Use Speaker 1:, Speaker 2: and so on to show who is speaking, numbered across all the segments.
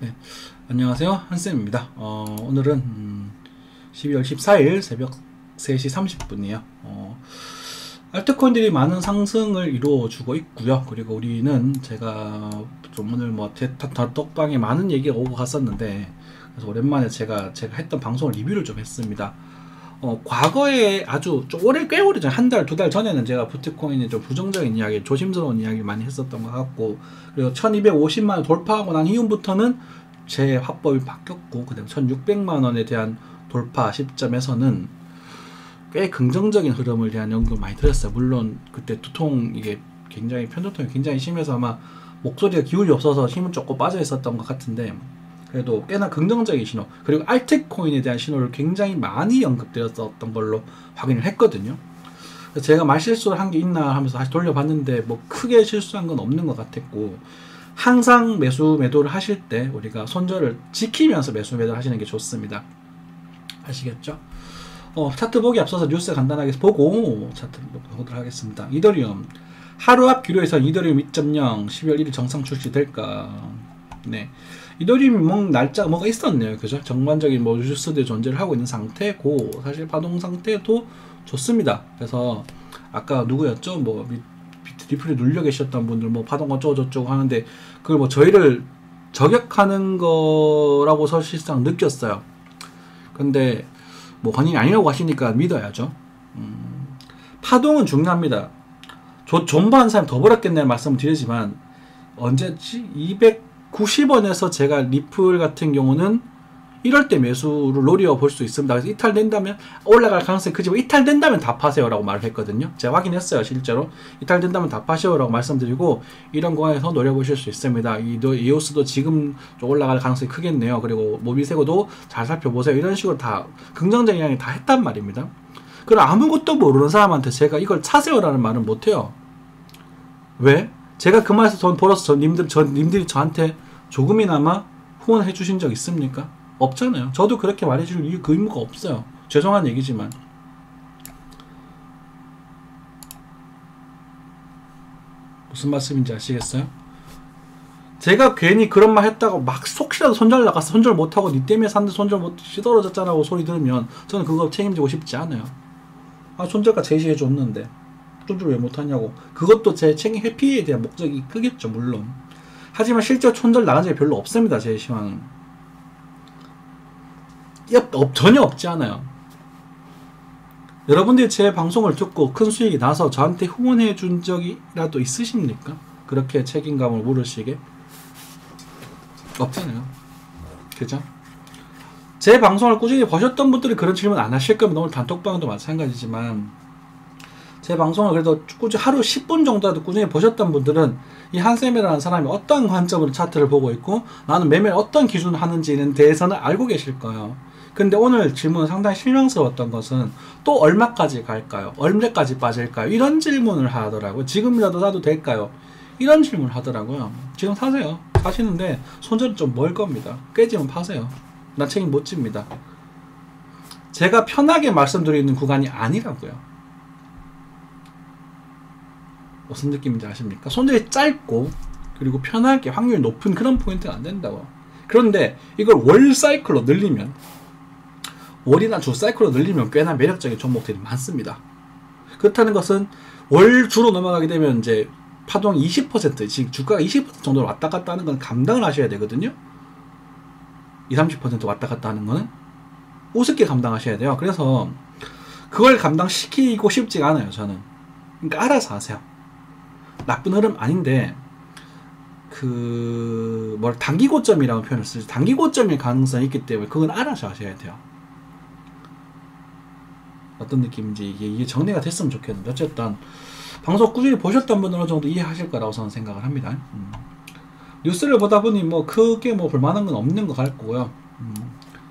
Speaker 1: 네, 안녕하세요. 한쌤입니다. 오늘은 12월 14일 새벽 3시 30분이에요. 알트코인들이 많은 상승을 이루어주고 있고요. 그리고 우리는 제가 좀 오늘 뭐 단톡방에 많은 얘기가 오고 갔었는데, 그래서 오랜만에 제가 했던 방송을 리뷰를 좀 했습니다. 과거에 아주 좀 꽤 오래전, 한 달, 두 달 전에는 제가 비트코인에 좀 부정적인 이야기, 조심스러운 이야기 많이 했었던 것 같고, 그리고 1250만원 돌파하고 난 이후부터는 제 화법이 바뀌었고, 그 다음에 1600만원에 대한 돌파 시점에서는 꽤 긍정적인 흐름을 대한 연구를 많이 드렸어요. 물론 그때 두통, 이게 굉장히 편두통이 굉장히 심해서 아마 목소리가 기울이 없어서 힘은 조금 빠져 있었던 것 같은데, 그래도 꽤나 긍정적인 신호, 그리고 알트코인에 대한 신호를 굉장히 많이 언급되었었던 걸로 확인을 했거든요. 그래서 제가 말실수를 한 게 있나 하면서 다시 돌려봤는데 뭐 크게 실수한 건 없는 것 같았고, 항상 매도를 하실 때 우리가 손절을 지키면서 매도를 하시는 게 좋습니다. 아시겠죠? 차트 보기 앞서서 뉴스 간단하게 보고 차트 보도록 하겠습니다. 이더리움 하루 앞 기로에서 이더리움 2.0 12월 1일 정상 출시될까? 네, 이더리움 날짜가 뭐가 있었네요. 그죠? 정관적인 뭐 뉴스들 존재를 하고 있는 상태고, 사실 파동 상태도 좋습니다. 그래서 아까 누구였죠? 뭐 리플에 눌려 계셨던 분들 뭐 파동 어쩌고저쩌고 하는데, 그걸 뭐 저희를 저격하는 거라고 사실상 느꼈어요. 근데 뭐 본인이 아니라고 하시니까 믿어야죠. 파동은 중요합니다. 존버한 사람이 더 벌었겠네 말씀을 드리지만, 언제지? 290원에서 제가 리플 같은 경우는 이럴 때 매수를 노려볼 수 있습니다. 그래서 이탈된다면 올라갈 가능성이 크지만, 이탈된다면 다 파세요라고 말을 했거든요. 제가 확인했어요. 실제로 이탈된다면 다 파세요라고 말씀드리고, 이런 구간에서 노려보실 수 있습니다. 이오스도 지금 좀 올라갈 가능성이 크겠네요. 그리고 모비세고도 잘 살펴보세요. 이런 식으로 다 긍정적인 이야기 다 했단 말입니다. 그럼 아무것도 모르는 사람한테 제가 이걸 사세요라는 말은 못해요. 왜? 제가 그 말에서 돈 벌어서 님들이 저한테 조금이나마 후원해 주신 적 있습니까? 없잖아요. 저도 그렇게 말해줄 그 의무가 없어요. 죄송한 얘기지만. 무슨 말씀인지 아시겠어요? 제가 괜히 그런 말 했다고 막 혹시라도 손절 나갔어, 손절 못하고 니 때문에 샀는데 손절 못시 떨어졌잖아 고 소리 들으면 저는 그거 책임지고 싶지 않아요. 손절가 제시해 줬는데 손절 왜 못하냐고. 그것도 제 책임 회피에 대한 목적이 크겠죠, 물론. 하지만 실제 손절 나간 적이 별로 없습니다. 제 시황은 전혀 없지 않아요. 여러분들이 제 방송을 듣고 큰 수익이 나서 저한테 후원해 준 적이라도 있으십니까? 그렇게 책임감을 물으시게? 없잖아요. 그죠? 제 방송을 꾸준히 보셨던 분들이 그런 질문 안 하실 거면, 오늘 단톡방도 마찬가지지만, 제 방송을 그래도 꾸준히 하루 10분 정도라도 꾸준히 보셨던 분들은 이 한쌤이라는 사람이 어떤 관점으로 차트를 보고 있고 나는 매매를 어떤 기준으로 하는지에 대해서는 알고 계실 거예요. 근데 오늘 질문은 상당히 실망스러웠던 것은, 또 얼마까지 갈까요? 얼마까지 빠질까요? 이런 질문을 하더라고요. 지금이라도 사도 될까요? 이런 질문을 하더라고요. 지금 사세요. 사시는데 손절은 좀 멀 겁니다. 깨지면 파세요. 나 책임 못 집니다. 제가 편하게 말씀드리는 구간이 아니라고요. 무슨 느낌인지 아십니까? 손절이 짧고 그리고 편하게 확률이 높은 그런 포인트가 안 된다고. 그런데 이걸 월 사이클로 늘리면, 월이나 주 사이클로 늘리면 꽤나 매력적인 종목들이 많습니다. 그렇다는 것은 월 주로 넘어가게 되면 이제 파동 20%, 지금 주가가 20% 정도로 왔다 갔다 하는 건 감당을 하셔야 되거든요. 20, 30% 왔다 갔다 하는 거는 우습게 감당하셔야 돼요. 그래서 그걸 감당시키고 싶지가 않아요, 저는. 그러니까 알아서 하세요. 나쁜 흐름 아닌데, 단기 고점이라고 표현을 쓰죠. 단기 고점일 가능성이 있기 때문에 그건 알아서 하셔야 돼요. 어떤 느낌인지 이게 정리가 됐으면 좋겠는데, 어쨌든 방송 꾸준히 보셨던 분은 어느 정도 이해하실 거라고 저는 생각을 합니다. 뉴스를 보다 보니 뭐 크게 뭐 볼만한 건 없는 것 같고요.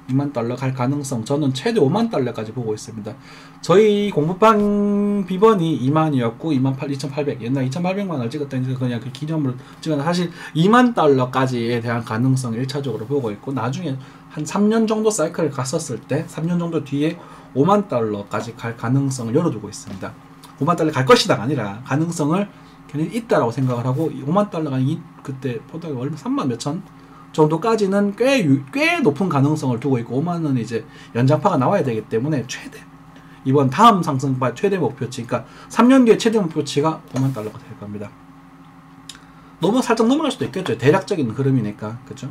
Speaker 1: 2만 달러 갈 가능성, 저는 최대 5만 달러까지 보고 있습니다. 저희 공부방 비번이 2만이었고 2,800, 옛날 2,800만 원을 찍었다니까 그냥 그 기념으로 찍었는데, 사실 2만 달러까지에 대한 가능성을 1차적으로 보고 있고, 나중에 한 3년 정도 사이클을 갔었을 때 3년 정도 뒤에 5만 달러까지 갈 가능성을 열어두고 있습니다. 5만 달러 갈 것이다가 아니라 가능성을 괜히 있다라고 생각을 하고, 5만 달러가 그때 포덕이 얼마 3만 몇천 정도까지는 꽤 높은 가능성을 두고 있고 5만원 이제 연장파가 나와야 되기 때문에 최대 이번 다음 상승파 최대 목표치 그러니까 3년 뒤에 최대 목표치가 5만 달러가 될 겁니다. 너무 살짝 넘어갈 수도 있겠죠. 대략적인 흐름이니까 그죠?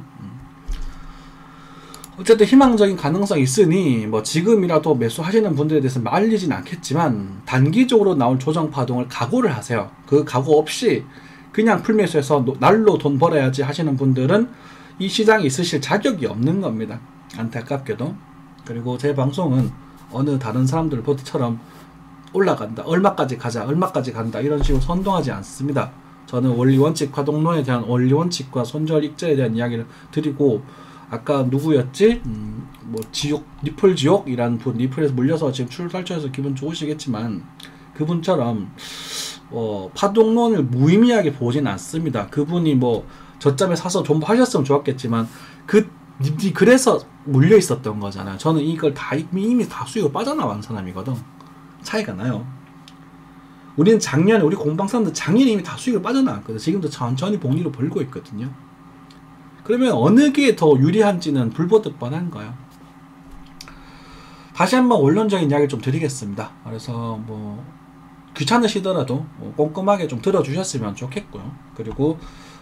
Speaker 1: 어쨌든 희망적인 가능성이 있으니 뭐 지금이라도 매수하시는 분들에 대해서 말리진 않겠지만 단기적으로 나올 조정 파동을 각오를 하세요. 그 각오 없이 그냥 풀매수해서 날로 돈 벌어야지 하시는 분들은 이 시장에 있으실 자격이 없는 겁니다. 안타깝게도. 그리고 제 방송은 어느 다른 사람들 보드처럼 올라간다, 얼마까지 가자, 얼마까지 간다 이런 식으로 선동하지 않습니다. 저는 원리원칙 화동론에 대한 원리원칙과 손절익절에 대한 이야기를 드리고 아까 누구였지? 뭐 지옥, 리플 지옥이라는 분, 리플에서 물려서 지금 출살처에서 기분 좋으시겠지만 그분처럼 파동론을 무의미하게 보진 않습니다. 그분이 뭐 저점에 사서 좀 하셨으면 좋았겠지만 그래서 물려 있었던 거잖아요. 저는 이걸 다 이미 다 수익으로 빠져나간 사람이거든. 차이가 나요. 우리는 작년에 우리 공방사람들 작년에 이미 다 수익을 빠져나갔거든. 지금도 천천히 복리로 벌고 있거든요. 그러면 어느 게 더 유리한지는 불보듯 뻔한 거예요. 다시 한번 원론적인 이야기를 좀 드리겠습니다. 그래서 뭐 귀찮으시더라도 꼼꼼하게 좀 들어주셨으면 좋겠고요. 그리고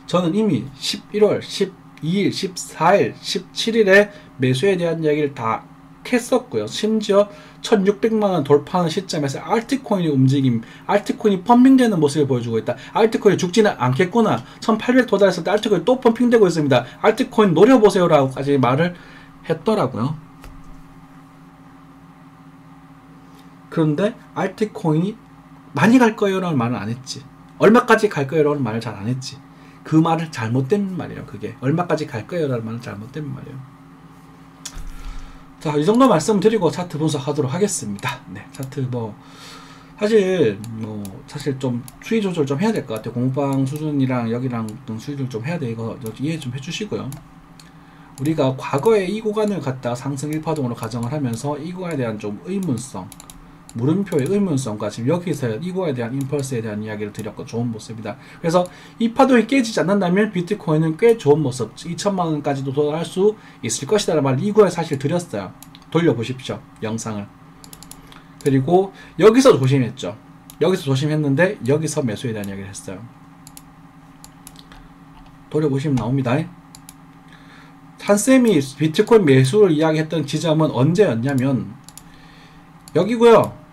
Speaker 1: 저는 이미 11월 12일, 14일, 17일에 매수에 대한 이야기를 다 했었고요. 심지어 1600만원 돌파하는 시점에서 알트코인의 움직임, 알트코인이 펌핑되는 모습을 보여주고 있다. 알트코인이 죽지는 않겠구나. 1800 도달했을 때 알트코인이 또 펌핑되고 있습니다. 알트코인 노려보세요 라고까지 말을 했더라고요. 그런데 알트코인이 많이 갈 거예요 라는 말은 안 했지. 얼마까지 갈 거예요 라는 말을 잘 안 했지. 그 말을 잘못된 말이에요. 그게 얼마까지 갈 거예요 라는 말은 잘못된 말이에요. 자, 이 정도 말씀드리고 차트 분석하도록 하겠습니다. 네, 차트 사실 좀 수위 조절 좀 해야 될 것 같아요. 공방 수준이랑 여기랑 수위 조절 좀 해야 돼. 이거 이해 좀 해주시고요. 우리가 과거에 이 구간을 갖다 상승 1파동으로 가정을 하면서 이 구간에 대한 좀 의문성, 물음표의 의문성과 지금 여기서 이 구간에 대한 임펄스에 대한 이야기를 드렸고 좋은 모습이다. 그래서 이 파동이 깨지지 않는다면 비트코인은 꽤 좋은 모습, 2천만원까지도 도달할 수 있을 것이다 라는 말을 이 구간에 사실 드렸어요. 돌려보십시오. 영상을. 그리고 여기서 조심했죠. 여기서 조심했는데 여기서 매수에 대한 이야기를 했어요. 돌려보시면 나옵니다. 한쌤이 비트코인 매수를 이야기했던 지점은 언제였냐면 여기고요.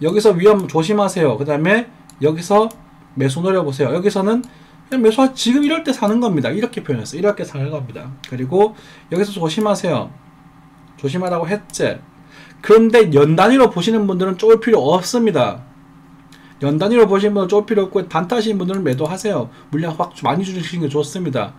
Speaker 1: 여기서 위험 조심하세요. 그 다음에 여기서 매수 노려보세요. 여기서는 그냥 매수 지금 이럴 때 사는 겁니다. 이렇게 표현했어요. 이렇게 사는 겁니다. 그리고 여기서 조심하세요. 조심하라고 했지. 그런데 연 단위로 보시는 분들은 쫄 필요 없습니다. 연 단위로 보시는 분들은 쫄 필요 없고 단타하시는 분들은 매도하세요. 물량 확 많이 주시는 게 좋습니다.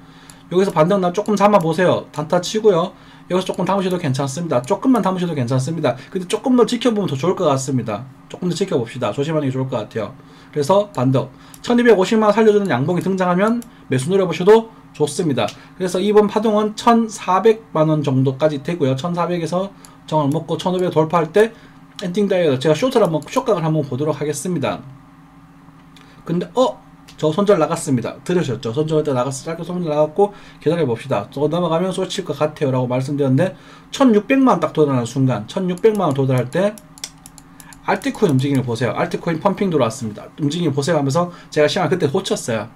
Speaker 1: 여기서 반등 나 조금 담아보세요. 단타 치고요. 여기서 조금 담으셔도 괜찮습니다. 조금만 담으셔도 괜찮습니다. 근데 조금 더 지켜보면 더 좋을 것 같습니다. 조금 더 지켜봅시다. 조심하는 게 좋을 것 같아요. 그래서 반등 1250만원 살려주는 양봉이 등장하면 매수 노려보셔도 좋습니다. 그래서 이번 파동은 1400만원 정도까지 되고요. 1400에서 정을 먹고 1500 돌파할 때 엔딩 다이어트 제가 쇼각을 한번 보도록 하겠습니다. 근데 저 손절 나갔습니다. 들으셨죠? 손절 때 짧게 손절 나갔고 기다려봅시다. 저거 넘어가면 쏘칠 것 같아요 라고 말씀드렸는데 1600만원 딱 도달하는 순간 1600만원 도달할 때 알트코인 움직임을 보세요. 알트코인 펌핑 들어왔습니다. 움직임 보세요 하면서 제가 시간을 그때 고쳤어요.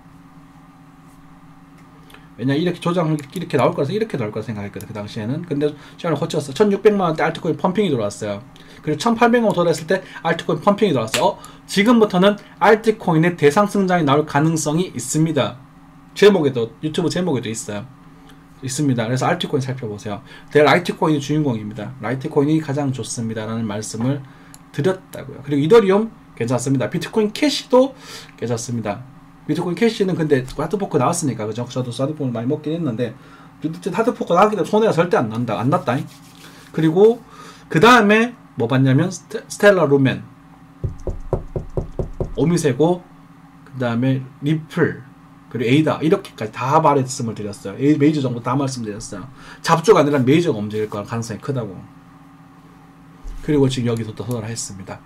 Speaker 1: 왜냐 이렇게 조정 이렇게 나올 거라서 이렇게 나올 거라 생각했거든 그 당시에는. 근데 시간을 고쳤어. 1600만원대 알트코인 펌핑이 들어왔어요. 그리고 1800만원 돌아했을 때 알트코인 펌핑이 들어왔어요. 지금부터는 알트코인의 대상승장이 나올 가능성이 있습니다. 제목에도 유튜브 제목에도 있습니다. 그래서 알트코인 살펴보세요. 라이트코인이 주인공입니다. 라이트코인이 가장 좋습니다 라는 말씀을 드렸다고요. 그리고 이더리움 괜찮습니다. 비트코인 캐시도 괜찮습니다. 비트코인 캐시는 근데 하드포크 나왔으니까 그죠? 저도 하드포크 많이 먹긴 했는데 하드포크 나왔기 때문에 손해가 절대 안 났다. 그리고 그 다음에 뭐 봤냐면 스텔라 루멘, 오미세고, 그 다음에 리플, 그리고 에이다 이렇게까지 다 말씀을 드렸어요. 메이저 정도 다 말씀드렸어요. 잡주가 아니라 메이저가 움직일 가능성이 크다고. 그리고 지금 여기서 또 도달했습니다.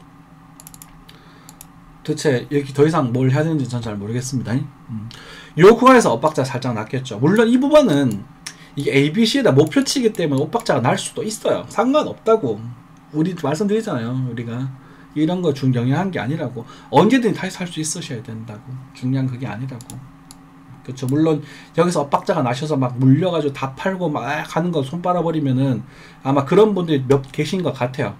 Speaker 1: 도대체 여기 더 이상 뭘 해야 되는지 전 잘 모르겠습니다. 요 구간에서 엇박자 살짝 났겠죠. 물론 이 부분은 이게 ABC에다 목표치기 때문에 엇박자가 날 수도 있어요. 상관없다고 우리 말씀드리잖아요. 우리가 이런 거 중요한 게 아니라고. 언제든 다시 살 수 있으셔야 된다고. 중요한 그게 아니라고. 그렇죠. 물론 여기서 엇박자가 나셔서 막 물려가지고 다 팔고 막 가는 거 손 빨아버리면은 아마 그런 분들이 몇 계신 것 같아요.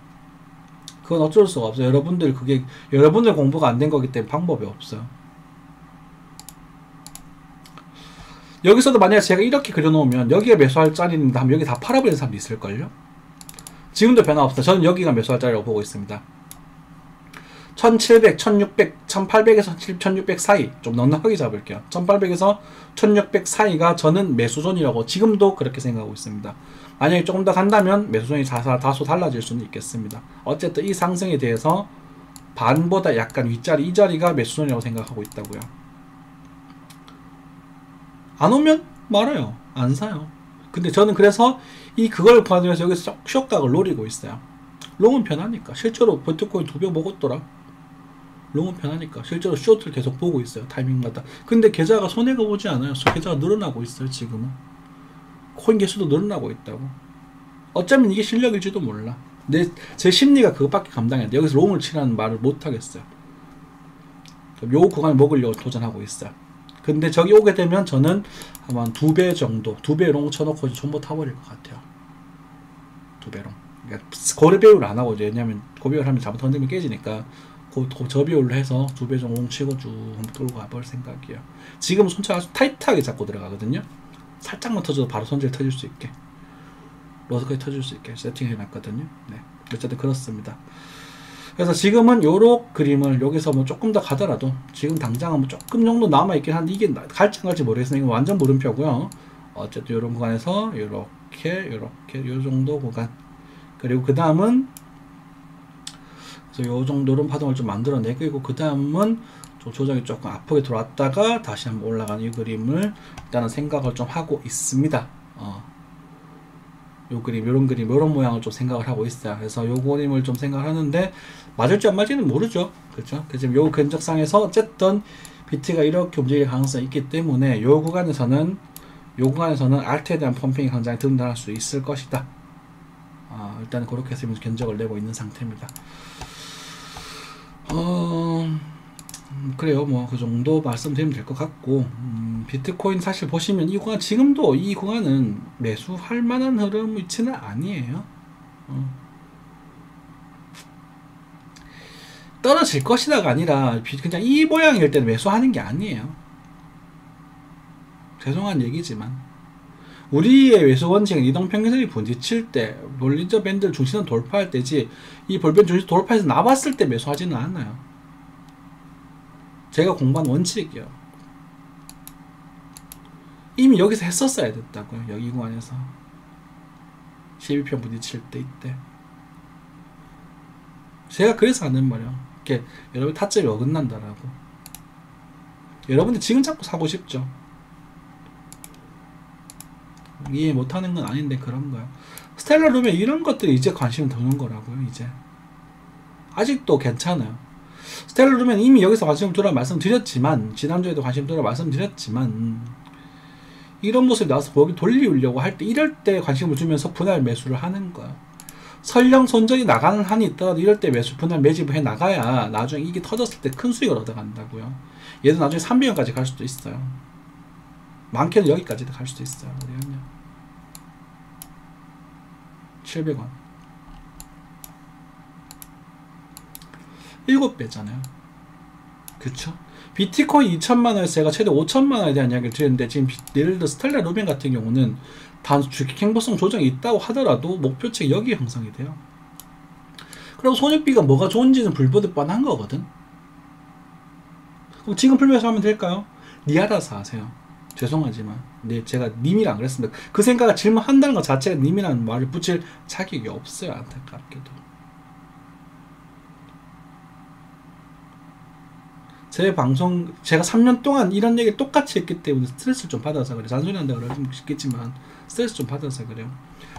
Speaker 1: 그건 어쩔 수가 없어요. 여러분들 공부가 안 된 거기 때문에 방법이 없어요. 여기서도 만약에 제가 이렇게 그려놓으면 여기가 매수할 자리인데 하면 여기 다 팔아버리는 사람도 있을걸요? 지금도 변화 없어요. 저는 여기가 매수할 자리라고 보고 있습니다. 1700, 1600, 1800에서 1600 사이 좀 넉넉하게 잡을게요. 1800에서 1600 사이가 저는 매수존이라고 지금도 그렇게 생각하고 있습니다. 만약에 조금 더 간다면 매수존이 다소 달라질 수는 있겠습니다. 어쨌든 이 상승에 대해서 반보다 약간 윗자리 이 자리가 매수존이라고 생각하고 있다고요. 안 오면 말아요. 안 사요. 근데 저는 그래서 그걸 받으면서 여기서 쇼각을 노리고 있어요. 롱은 편하니까. 실제로 비트코인 2배 먹었더라. 롱은 편하니까. 실제로 숏을 계속 보고 있어요. 타이밍마다. 근데 계좌가 손해가 오지 않아요. 계좌가 늘어나고 있어요. 지금은. 코인 개수도 늘어나고 있다고. 어쩌면 이게 실력일지도 몰라. 제 심리가 그것밖에 감당이 안 돼. 여기서 롱을 치라는 말을 못 하겠어요. 요 구간을 먹으려고 도전하고 있어요. 근데 저기 오게 되면 저는 아마 2배 정도, 2배 롱 쳐놓고 전부 타버릴 것 같아요. 2배 롱. 그러니까 고래 배율을 안 하고, 왜냐면 고배율 하면 잘못 던지면 깨지니까 저비율로 해서 2배 정도 롱 치고 쭉 한번 끌고 가볼 생각이에요. 지금 손차가 아주 타이트하게 잡고 들어가거든요. 살짝만 터져도 바로 손질 터질 수 있게, 로스까지 터질 수 있게 세팅해 놨거든요. 네. 어쨌든 그렇습니다. 그래서 지금은 요런 그림을 여기서 뭐 조금 더 가더라도 지금 당장은 뭐 조금 정도 남아있긴 한데 이게 갈지 안 갈지 모르겠으니까 이건 완전 물음표고요. 어쨌든 요런 구간에서 요렇게 요 정도 구간, 그리고 그 다음은 요 정도 런 파동을 좀 만들어내고, 그 다음은 좀 조정이 조금 아프게 들어왔다가 다시 한번 올라가는 이 그림을 일단은 생각을 좀 하고 있습니다. 요 그림, 요런 그림, 요런 모양을 좀 생각을 하고 있어요. 그래서 요 그림을 좀 생각하는데 맞을지 안 맞을지는 모르죠. 그렇죠? 그래서 요 근적상에서 어쨌든 비트가 이렇게 움직일 가능성이 있기 때문에 요 구간에서는 알트에 대한 펌핑이 굉장히 든든할 수 있을 것이다. 일단 그렇게 해서 견적을 내고 있는 상태입니다. 그래요. 뭐 그 정도 말씀드리면 될 것 같고, 비트코인 사실 보시면 이 구간, 지금도 이 구간은 매수할 만한 흐름 위치는 아니에요. 떨어질 것이다가 아니라 그냥 이 모양일 때는 매수하는 게 아니에요. 죄송한 얘기지만 우리의 매수 원칙은 이동평균선이 부딪힐 때 볼린저 밴드를 중심으로 돌파할 때지, 이 볼밴드 중심 돌파해서 나왔을 때 매수하지는 않아요. 제가 공부한 원칙이요. 이미 여기서 했었어야 됐다고요. 여기 구간에서 12편 부딪힐 때, 이때 제가 그래서 하는 말이에요. 이렇게 여러분 타점이 어긋난다라고. 여러분들 지금 자꾸 사고 싶죠. 이해 못하는 건 아닌데 그런 거야. 스텔라 루멘 이런 것들이 이제 관심을 드는 거라고요. 이제 아직도 괜찮아요. 스텔라 루멘 이미 여기서 관심을 두라 말씀드렸지만, 지난주에도 관심 두라 말씀드렸지만, 이런 모습이 나와서 거기 돌리려고 할 때, 이럴 때 관심을 주면서 분할 매수를 하는 거야. 설령 손절이 나가는 한이 있더라도 이럴 때 매수 분할 매집을 해 나가야 나중에 이게 터졌을 때 큰 수익을 얻어간다고요. 얘도 나중에 300원까지 갈 수도 있어요. 많게는 여기까지도 갈 수도 있어요. 우리는요. 700원 7배잖아요. 그쵸? 비트코인 2천만원에서 제가 최대 5천만원에 대한 이야기를 드렸는데, 지금 예를 들어 스텔라 루멘 같은 경우는 단수 주식 행보성 조정이 있다고 하더라도 목표치가 여기 형성이 돼요. 그리고 손익비가 뭐가 좋은지는 불보듯 뻔한 거거든. 그럼 지금 풀면서 하면 될까요? 니 알아서 하세요. 죄송하지만 제가 님이라 안 그랬습니다. 그 생각을 질문한다는 것 자체가 님이라는 말을 붙일 자격이 없어요. 안타깝게도. 제 방송 제가 3년 동안 이런 얘기를 똑같이 했기 때문에 스트레스를 좀 받아서 그래요. 잔소리 한다고 그러면 싶겠지만 스트레스 좀 받아서 그래요.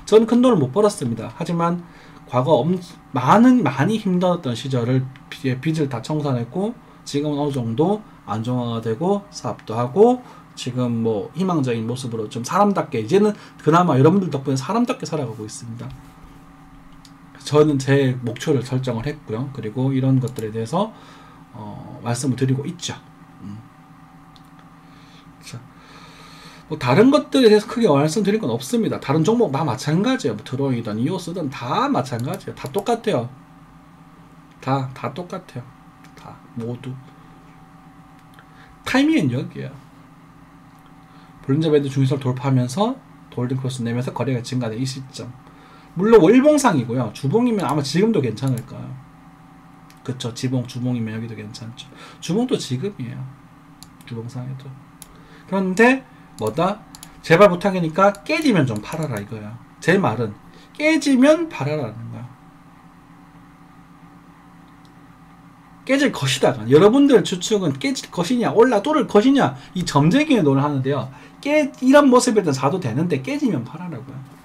Speaker 1: 저는 큰 돈을 못 벌었습니다. 하지만 과거 많이 힘들었던 시절을 빚을 다 청산했고 지금은 어느 정도 안정화가 되고 사업도 하고 지금 뭐 희망적인 모습으로 좀 사람답게 이제는 그나마 여러분들 덕분에 사람답게 살아가고 있습니다. 저는 제 목표를 설정을 했고요. 그리고 이런 것들에 대해서 말씀을 드리고 있죠. 자, 뭐 다른 것들에 대해서 크게 말씀드릴 건 없습니다. 다른 종목 다 마찬가지예요. 뭐 드로이든 이오스든 다 마찬가지예요. 다 똑같아요. 다 똑같아요. 다 모두 타이밍은 여기에요. 볼린저 밴드 중위선을 돌파하면서 골든 크로스 내면서 거래가 증가된 이 시점. 물론 월봉상이고요. 주봉이면 아마 지금도 괜찮을 거예요. 그쵸. 주봉이면 여기도 괜찮죠. 주봉도 지금이에요. 주봉상에도. 그런데 뭐다? 제발 부탁이니까 깨지면 좀 팔아라 이거예요. 제 말은 깨지면 팔아라는 거야. 깨질 것이다가 여러분들 추측은 깨질 것이냐 뚫을 것이냐 이 점쟁이의 논을 하는데요. 이런 모습일 땐 사도 되는데 깨지면 팔아라고요.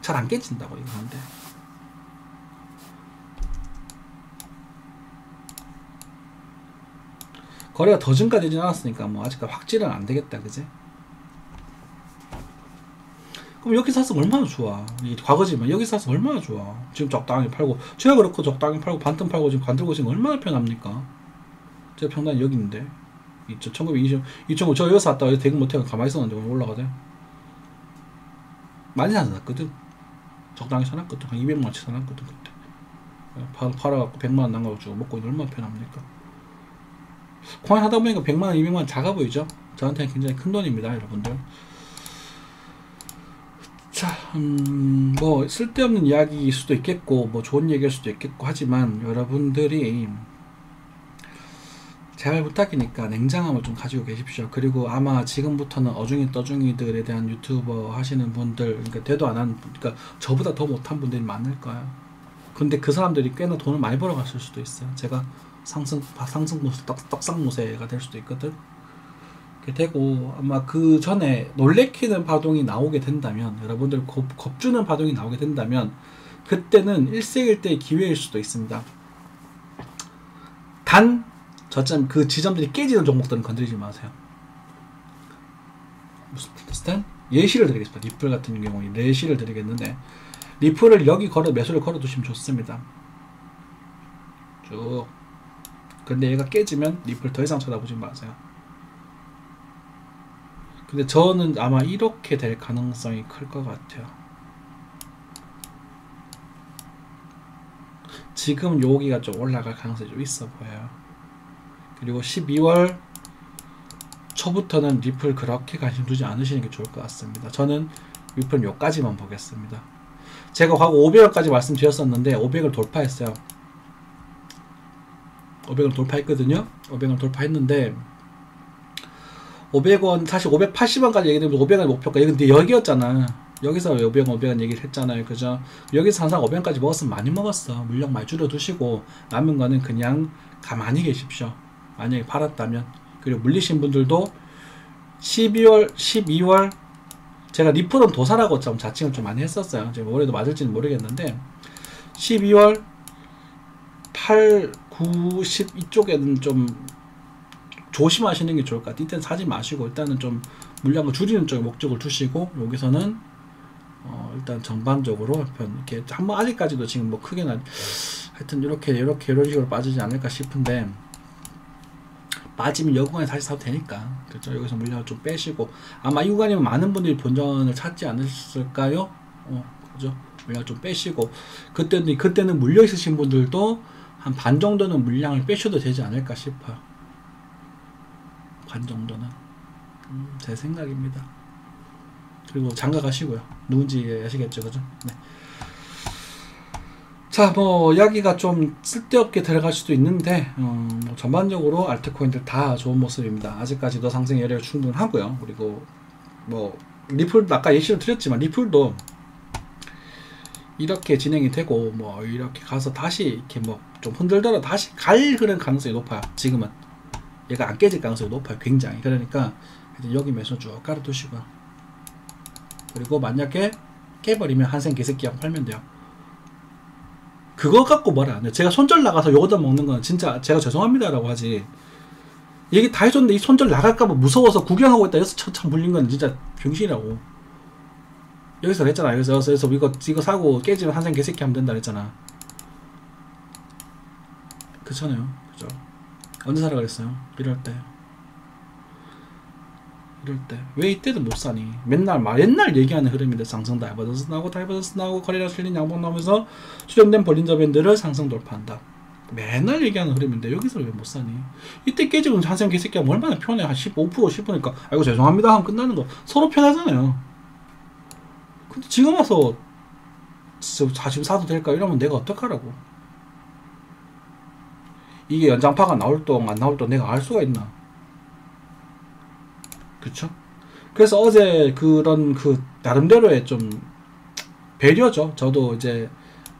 Speaker 1: 잘 안 깨진다고 이거 하는데. 거래가 더 증가되진 않았으니까 뭐 아직까지 확실은 안 되겠다, 그지? 그럼 여기 사서 얼마나 좋아? 이 과거지만 여기 사서 얼마나 좋아? 지금 적당히 팔고 제가 그렇고 적당히 팔고 반틈 팔고 지금 관들고 지금 얼마나 편합니까? 제 평단이 여기 있는데 2009 저 여기서 샀다가 대금 못해서 가만히 있었는데 오늘 올라가대. 많이 샀거든. 적당히 사놨거든. 한 200만원치 사놨거든 그때. 팔아갖고 100만원 남겨가지고 먹고 있는 얼마나 편합니까? 코인 하다 보니까 100만원, 200만원 작아 보이죠? 저한테는 굉장히 큰 돈입니다, 여러분들. 자, 뭐 쓸데없는 이야기일 수도 있겠고 뭐 좋은 얘기일 수도 있겠고 하지만 여러분들이 제발 부탁이니까 냉정함을 좀 가지고 계십시오. 그리고 아마 지금부터는 어중이 떠중이들에 대한 유튜버 하시는 분들, 그러니까 대도 안 한, 그러니까 저보다 더 못한 분들이 많을 거야. 근데 그 사람들이 꽤나 돈을 많이 벌어갔을 수도 있어요. 제가 상승모세, 떡상모세가 될 수도 있거든. 되고 아마 그 전에 놀래키는 파동이 나오게 된다면, 여러분들 겁주는 파동이 나오게 된다면 그때는 일생일대의 기회일 수도 있습니다. 단 저점 그 지점들이 깨지는 종목들은 건드리지 마세요. 무슨 예시를 드리겠습니다. 리플 같은 경우에 예시를 드리겠는데, 리플을 여기 매수를 걸어 두시면 좋습니다. 쭉. 근데 얘가 깨지면 리플 더 이상 쳐다보지 마세요. 근데 저는 아마 이렇게 될 가능성이 클 것 같아요. 지금 여기가 좀 올라갈 가능성이 좀 있어 보여요. 그리고 12월 초부터는 리플 그렇게 관심 두지 않으시는 게 좋을 것 같습니다. 저는 리플 요까지만 보겠습니다. 제가 과거 500원까지 말씀드렸었는데 500을 돌파했어요. 500을 돌파했거든요. 500을 돌파했는데 500원 사실 580원까지 얘기되면 500원 목표가 근데 여기였잖아. 여기서 500원 얘기를 했잖아요. 그죠? 여기서 항상 500원까지 먹었으면 많이 먹었어. 물량 많이 줄여두시고 남은 거는 그냥 가만히 계십시오. 만약에 팔았다면. 그리고 물리신 분들도 12월, 12월 제가 리플은 도사라고 좀 자칭을 좀 많이 했었어요. 지금 올해도 맞을지는 모르겠는데 12월 8, 9, 10 이쪽에는 좀 조심하시는 게 좋을 것 같아요. 이때는 사지 마시고 일단은 좀 물량을 줄이는 쪽에 목적을 두시고 여기서는 일단 전반적으로 이렇게 한번 아직까지도 지금 뭐 크게는 하여튼 이런 식으로 빠지지 않을까 싶은데, 빠지면 이 구간에 다시 사도 되니까. 그렇죠? 여기서 물량을 좀 빼시고 아마 이 구간이면 많은 분들이 본전을 찾지 않으실까요? 그죠? 물량을 좀 빼시고 그때는 물려 있으신 분들도 한 반 정도는 물량을 빼셔도 되지 않을까 싶어요. 반 정도는 제 생각입니다. 그리고 장가 가시고요. 누군지 아시겠죠, 그죠? 네. 자, 뭐 이야기가 좀 쓸데없게 들어갈 수도 있는데 뭐 전반적으로 알트코인들 다 좋은 모습입니다. 아직까지도 상승 여력이 충분하고요. 그리고 뭐 리플 아까 예시를 드렸지만 리플도 이렇게 진행이 되고 뭐 이렇게 가서 다시 이렇게 뭐 좀 흔들더라도 다시 갈 그런 가능성이 높아요. 지금은 얘가 안 깨질 가능성이 높아요. 굉장히. 그러니까 여기 매수 쭉 깔아두시고요. 그리고 만약에 깨버리면 한생 개새끼 약 팔면 돼요. 그거 갖고 뭐라 안 해요. 제가 손절 나가서 요거다 먹는 건 진짜 제가 죄송합니다라고 하지. 얘기 다 해줬는데 이 손절 나갈까봐 무서워서 구경하고 있다 여기서 천창 불린 건 진짜 병신이라고. 여기서 그랬잖아. 여기서 이거 사고 깨지면 한생 개새끼 하면 된다 그랬잖아. 그렇잖아요. 그죠? 언제 사라 그랬어요? 이럴 때 왜 이때도 못 사니? 맨날 옛날 얘기하는 흐름인데 상승 다이버전스 나오고 거래량 실린 양봉 나오면서 수렴된 볼린저 밴드를 상승 돌파한다. 맨날 얘기하는 흐름인데 여기서 왜 못 사니? 이때 깨지고 한생 개새끼 하면 얼마나 편해. 한 15% 10%니까 아이고 죄송합니다 하면 끝나는 거. 서로 편하잖아요. 근데 지금 와서 지금 사도 될까 이러면 내가 어떡하라고. 이게 연장파가 나올 동 안 나올 동 내가 알 수가 있나. 그쵸? 그래서 어제 그런 나름대로의 좀 배려죠. 저도 이제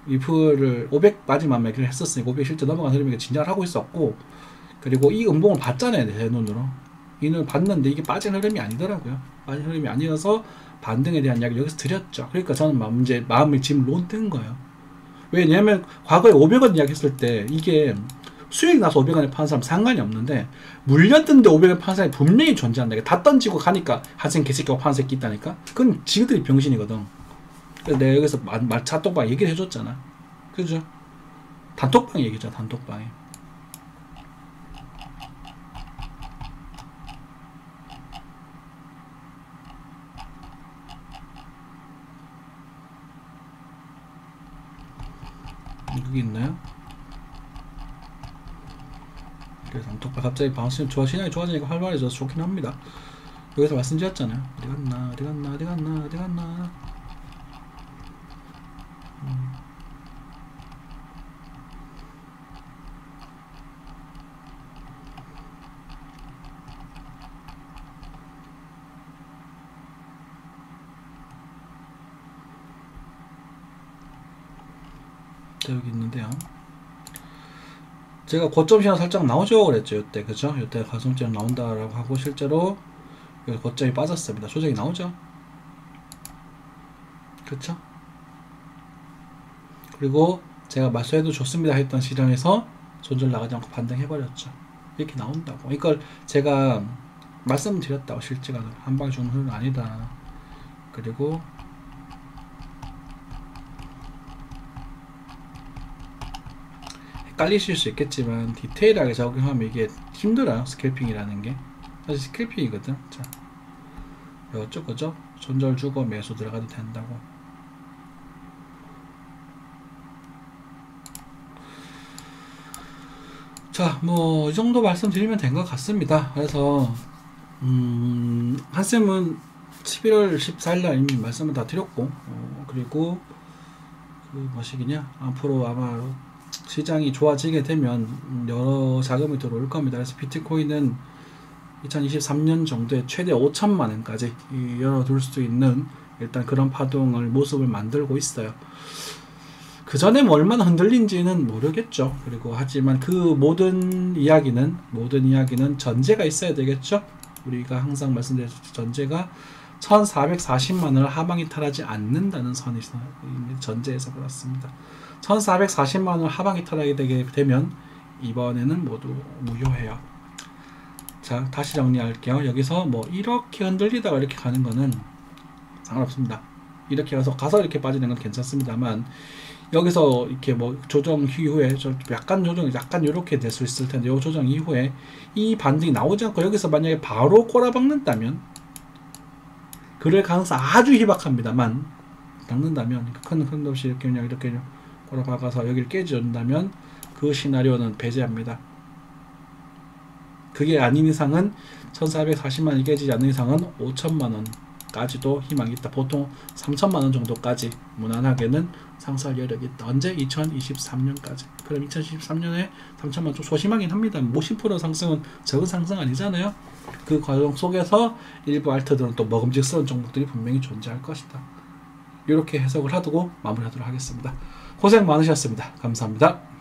Speaker 1: 위프를 500 빠지만 매기를 했었으니까 500 실제 넘어간 흐름이니까 진작을 하고 있었고, 그리고 이 음봉을 봤잖아요. 제 눈으로. 이 눈을 봤는데 이게 빠진 흐름이 아니더라고요. 빠진 흐름이 아니어서 반등에 대한 이야기를 여기서 드렸죠. 그러니까 저는 마음의 짐을 놓은 거예요. 왜냐면 과거에 500원 이야기 했을 때 이게 수익 나서 500원에 파는 사람 상관이 없는데 물렸던데 500원 파는 사람이 분명히 존재한다. 다 던지고 가니까 한생 개새끼가 파는 새끼 있다니까. 그건 지들이 병신이거든. 그래서 내가 여기서 찻떡방 얘기를 해줬잖아. 그죠? 단톡방 얘기죠. 단톡방에. 여기 있나요? 그래서 단톡방 갑자기 방송 시장이 좋아지니까 활발해져서 좋긴 합니다. 여기서 말씀드렸잖아요. 어디 갔나. 자, 여기 있는데요. 제가 고점 시장 살짝 나오죠 그랬죠. 이때 그죠? 이때 가성점 나온다라고 하고 실제로 고점이 빠졌습니다. 조정이 나오죠. 그쵸? 그리고 제가 말소해도 좋습니다 했던 시장에서 손절 나가지 않고 반등해버렸죠. 이렇게 나온다고. 이걸 제가 말씀드렸다고. 실제가 한방 주는 흐름은 아니다. 그리고 헷갈리실 수 있겠지만 디테일하게 적용하면 이게 힘들어요. 스캘핑이라는 게 사실 스캘핑이거든. 자, 어쩌고죠? 손절 주고 매수 들어가도 된다고. 자, 뭐 이 정도 말씀드리면 된 것 같습니다. 그래서 한쌤은 11월 14일날 이미 말씀을 다 드렸고, 그리고 뭐시기냐 앞으로 아마 시장이 좋아지게 되면 여러 자금이 들어올 겁니다. 그래서 비트코인은 2023년 정도에 최대 5천만원까지 열어둘 수 있는 일단 그런 파동을 모습을 만들고 있어요. 그 전에 뭐 얼마나 흔들린지는 모르겠죠. 그리고 하지만 그 모든 이야기는 전제가 있어야 되겠죠. 우리가 항상 말씀드렸듯이 전제가 1440만원을 하방이 탈하지 않는다는 선이 전제에서 그렇습니다. 1440만원을 하방이 탈하게 되게 되면 이번에는 모두 무효해요. 자, 다시 정리할게요. 여기서 뭐 이렇게 흔들리다가 이렇게 가는 거는 상관없습니다. 이렇게 가서 이렇게 빠지는 건 괜찮습니다만, 여기서 이렇게 뭐 조정 이후에 약간 이렇게 될 수 있을 텐데, 이 조정 이후에 이 반등이 나오지 않고 여기서 만약에 바로 꼬라박는다면, 그럴 가능성 아주 희박합니다만, 박는다면 큰 없이 이렇게 꼬라박아서 여기를 깨져준다면 그 시나리오는 배제합니다. 그게 아닌 이상은 1440만원이 깨지지 않는 이상은 5천만원까지도 희망이 있다. 보통 3천만원 정도까지 무난하게는 상승할 여력이 있다. 언제? 2023년까지. 그럼 2023년에 3천만 좀 소심하긴 합니다. 50% 상승은 적은 상승 아니잖아요. 그 과정 속에서 일부 알트들은 또 먹음직스러운 종목들이 분명히 존재할 것이다. 이렇게 해석을 하고 마무리하도록 하겠습니다. 고생 많으셨습니다. 감사합니다.